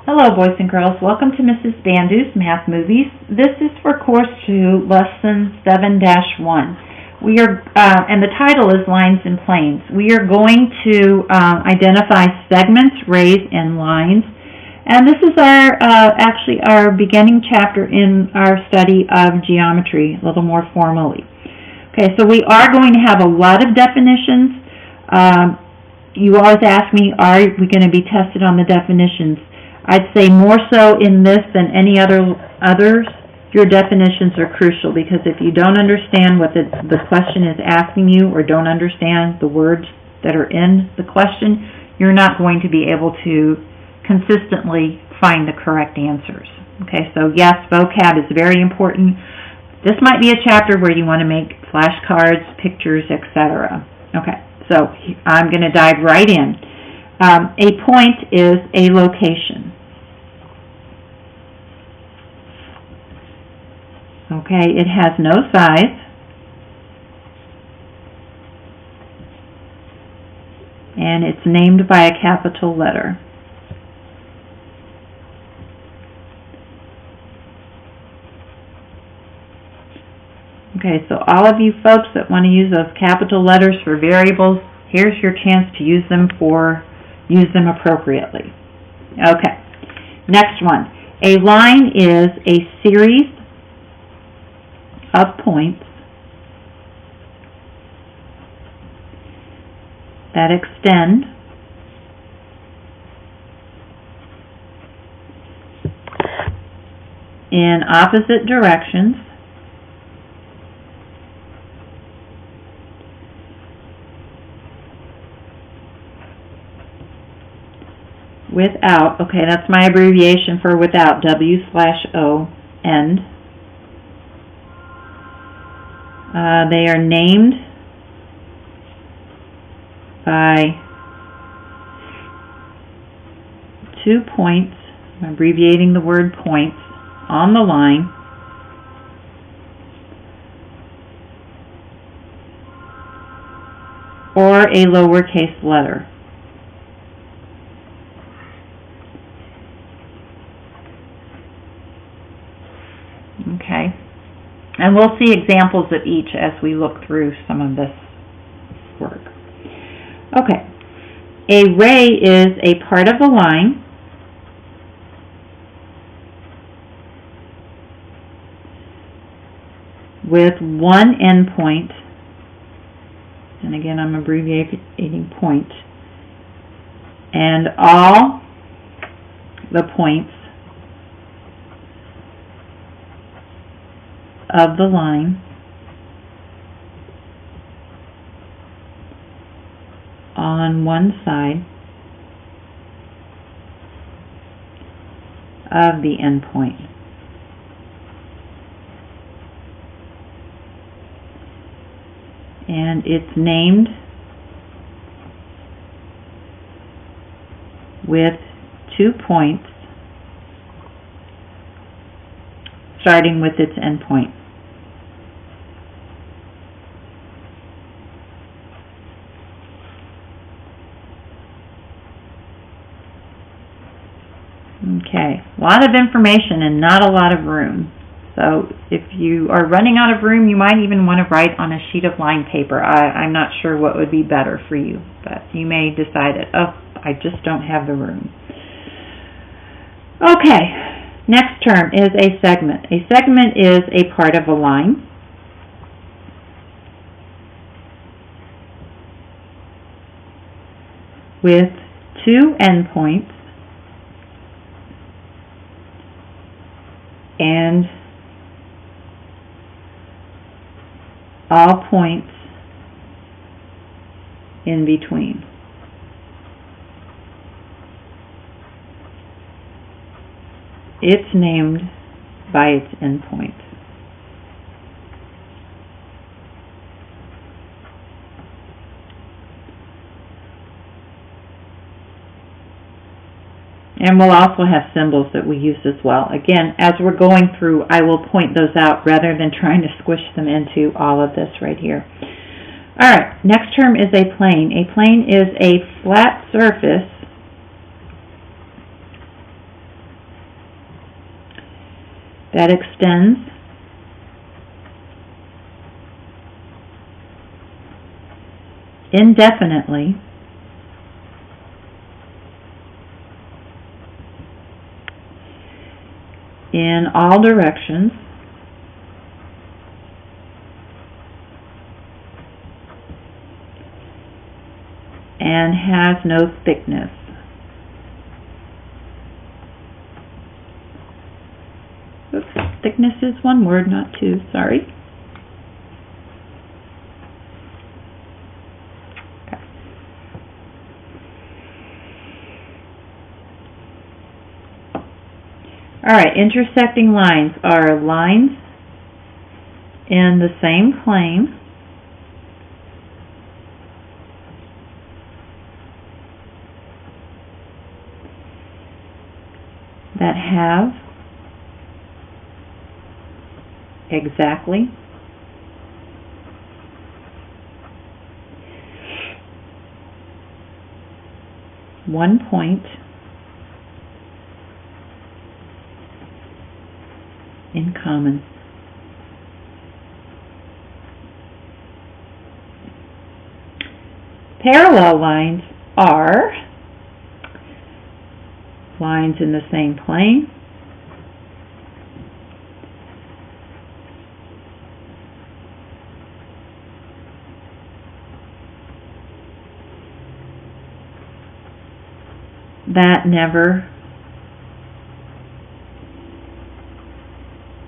Hello, boys and girls. Welcome to Mrs. Bandu's Math Movies. This is for Course 2, Lesson 7-1. We are, and the title is Lines and Planes. We are going to identify segments, rays, and lines. And this is actually our beginning chapter in our study of geometry, a little more formally. Okay, so we are going to have a lot of definitions. You always ask me, are we going to be tested on the definitions? I'd say more so in this than any others. Your definitions are crucial, because if you don't understand what the question is asking you, or don't understand the words that are in the question, you're not going to be able to consistently find the correct answers. Okay, so yes, vocab is very important. This might be a chapter where you want to make flashcards, pictures, etc. Okay, so I'm going to dive right in. A point is a location. Okay, it has no size, and it's named by a capital letter. Okay, so all of you folks that want to use those capital letters for variables, here's your chance to use them appropriately. Okay, next one. A line is a series of points that extend in opposite directions without, okay, that's my abbreviation for without, W/O, end. They are named by 2 points, I'm abbreviating the word points, on the line, or a lowercase letter. Okay. And we'll see examples of each as we look through some of this work. Okay. A ray is a part of the line with one endpoint, and again I'm abbreviating point, and all the points of the line on one side of the endpoint. And it's named with 2 points starting with its endpoint. Okay, a lot of information and not a lot of room. So if you are running out of room, you might even want to write on a sheet of line paper. I'm not sure what would be better for you, but you may decide it. Oh, I just don't have the room. Okay, next term is a segment. A segment is a part of a line with 2 endpoints and all points in between. It's named by its endpoint. And we'll also have symbols that we use as well. Again, as we're going through, I will point those out rather than trying to squish them into all of this right here. All right, next term is a plane. A plane is a flat surface that extends indefinitely in all directions and has no thickness. Oops, thickness is one word, not two, sorry. Okay. Alright, intersecting lines are lines in the same plane that have exactly one point in common. Parallel lines are lines in the same plane that never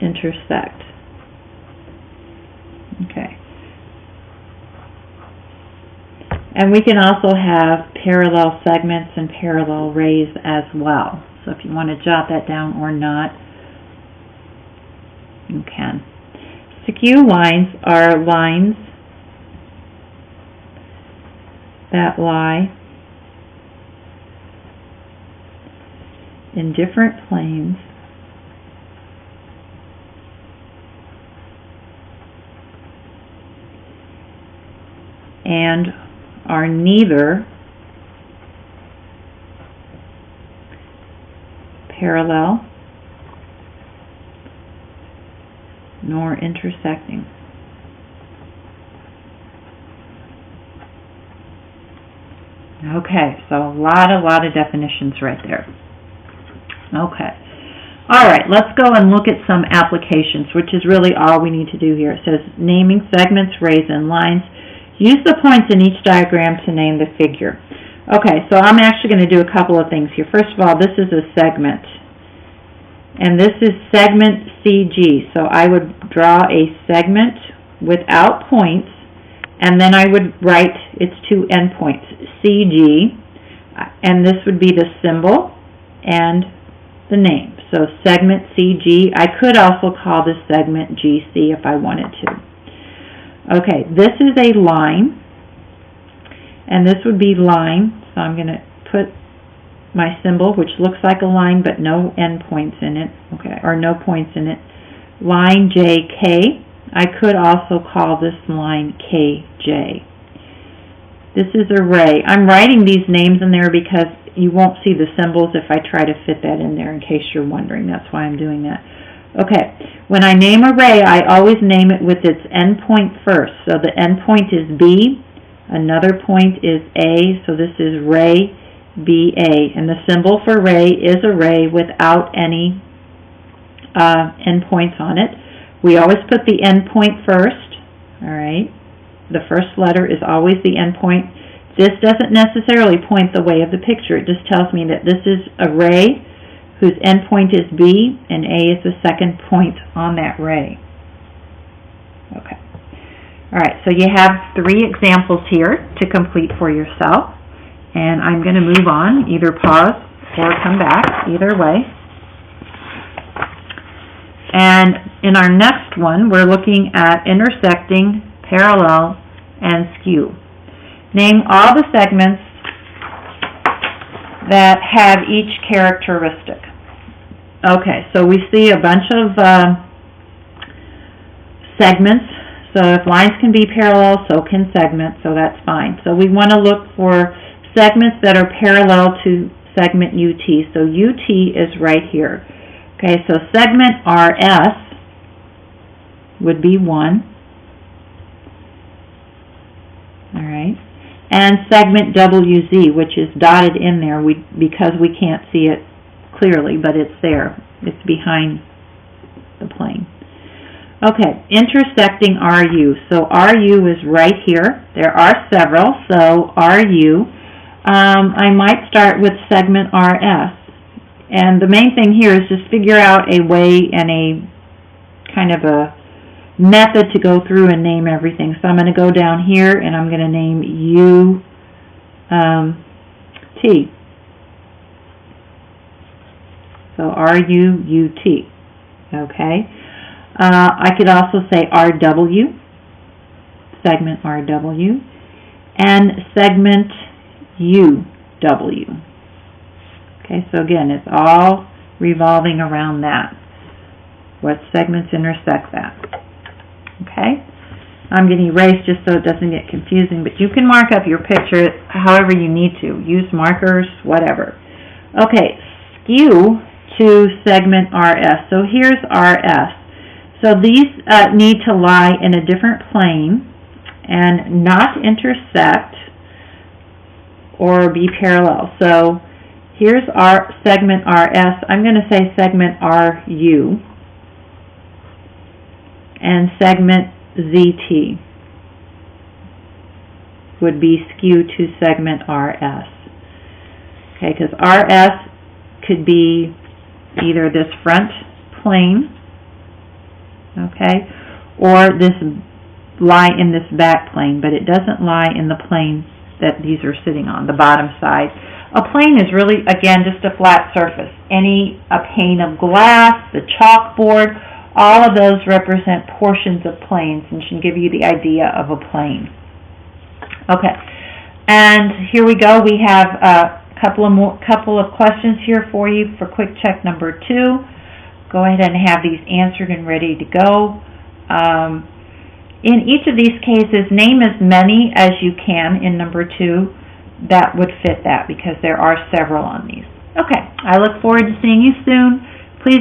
intersect. Okay. And we can also have parallel segments and parallel rays as well. So if you want to jot that down or not, you can. Skew lines are lines that lie in different planes and are neither parallel nor intersecting. Okay, so a lot of definitions right there. Okay. Alright, let's go and look at some applications, which is really all we need to do here. It says naming segments, rays, and lines. Use the points in each diagram to name the figure. Okay, so I'm actually going to do a couple of things here. First of all, this is a segment. And this is segment CG. So I would draw a segment without points, and then I would write its two endpoints, CG, and this would be the symbol and the name. So segment CG. I could also call this segment GC if I wanted to. Okay, this is a line, and this would be line, so I'm going to put my symbol, which looks like a line but no endpoints in it, okay, or no points in it, line JK. I could also call this line KJ. This is a ray. I'm writing these names in there because you won't see the symbols if I try to fit that in there, in case you're wondering. That's why I'm doing that. Okay, when I name a ray, I always name it with its endpoint first. So the endpoint is B, another point is A, so this is ray BA. And the symbol for ray is a ray without any endpoints on it. We always put the endpoint first, all right? The first letter is always the endpoint. This doesn't necessarily point the way of the picture. It just tells me that this is a ray whose endpoint is B, and A is the second point on that ray. Okay. All right, so you have 3 examples here to complete for yourself, and I'm going to move on, either pause or come back, either way. And in our next one, we're looking at intersecting, parallel, and skew. Name all the segments that have each characteristic. Okay, so we see a bunch of segments. So if lines can be parallel, so can segments, so that's fine. So we want to look for segments that are parallel to segment UT. So UT is right here. Okay, so segment RS would be 1. All right. And segment WZ, which is dotted in there because we can't see it clearly, but it's there. It's behind the plane. Okay, intersecting RU. So RU is right here. There are several, so RU. I might start with segment RS. And the main thing here is just figure out a way and a kind of a method to go through and name everything. So I'm going to go down here and I'm going to name T. So RUUT. Okay. I could also say RW, segment RW, and segment UW. Okay, so again, it's all revolving around that. What segments intersect that? Okay, I'm going to erase just so it doesn't get confusing, but you can mark up your picture however you need to. Use markers, whatever. Okay, skew to segment RS. So here's RS. So these need to lie in a different plane and not intersect or be parallel. So here's our segment RS. I'm going to say segment RU and segment ZT would be skew to segment RS. Okay, because RS could be either this front plane, okay, or this lie in this back plane, but it doesn't lie in the plane that these are sitting on, the bottom side. A plane is really, again, just a flat surface. A pane of glass, the chalkboard, all of those represent portions of planes and should give you the idea of a plane. Okay, and here we go. We have a couple of questions here for you for quick check number 2. Go ahead and have these answered and ready to go. In each of these cases, name as many as you can in number 2 that would fit that because there are several on these. Okay, I look forward to seeing you soon.